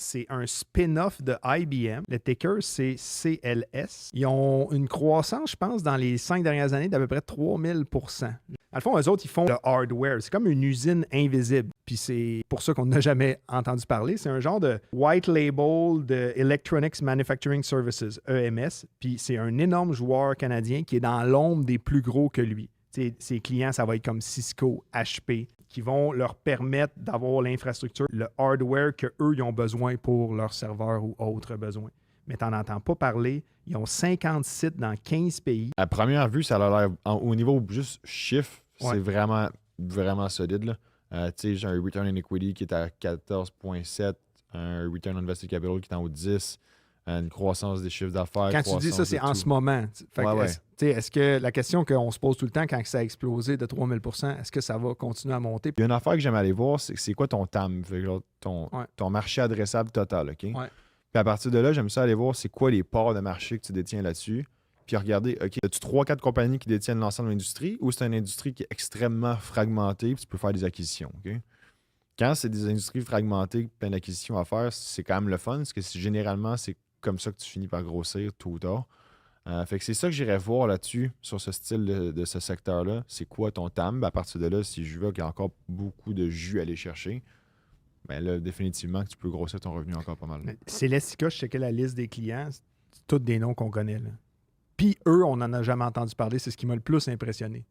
C'est un spin-off de IBM. Le ticker, c'est CLS. Ils ont une croissance, je pense, dans les 5 dernières années d'à peu près 3000%. Dans le fond, eux autres, ils font le hardware. C'est comme une usine invisible. Puis c'est pour ça qu'on n'a jamais entendu parler. C'est un genre de white label de Electronics Manufacturing Services, EMS. Puis c'est un énorme joueur canadien qui est dans l'ombre des plus gros que lui. T'sais, ses clients, ça va être comme Cisco, HP, qui vont leur permettre d'avoir l'infrastructure, le hardware qu'eux, ils ont besoin pour leurs serveurs ou autres besoins. Mais tu n'en entends pas parler. Ils ont 50 sites dans 15 pays. À première vue, ça a l'air, au niveau juste chiffre, Ouais. c'est vraiment, vraiment solide. Là. Tu sais, j'ai un return on equity qui est à 14,7, un return on invested capital qui est en haut de 10, une croissance des chiffres d'affaires. Quand tu dis ça, c'est en ce moment. Fait que est-ce que la question qu'on se pose tout le temps quand ça a explosé de 3000%, est-ce que ça va continuer à monter? Il y a une affaire que j'aime aller voir, c'est quoi ton TAM, fait que ton marché adressable total, OK? Ouais. Puis à partir de là, j'aime ça aller voir c'est quoi les parts de marché que tu détiens là-dessus. Puis regarder, OK, as-tu 3-4 compagnies qui détiennent l'ensemble de l'industrie ou c'est une industrie qui est extrêmement fragmentée puis tu peux faire des acquisitions, OK? Quand c'est des industries fragmentées, plein d'acquisitions à faire, c'est quand même le fun parce que généralement, c'est comme ça que tu finis par grossir tôt ou tard. Fait que c'est ça que j'irais voir là-dessus, sur ce style de ce secteur-là. C'est quoi ton TAM? À partir de là, si je vois qu'il y a encore beaucoup de jus à aller chercher, ben là, définitivement que tu peux grossir ton revenu encore pas mal. Celestica, je checkais la liste des clients, c'est tous des noms qu'on connaît. Là. Puis eux, on n'en a jamais entendu parler. C'est ce qui m'a le plus impressionné.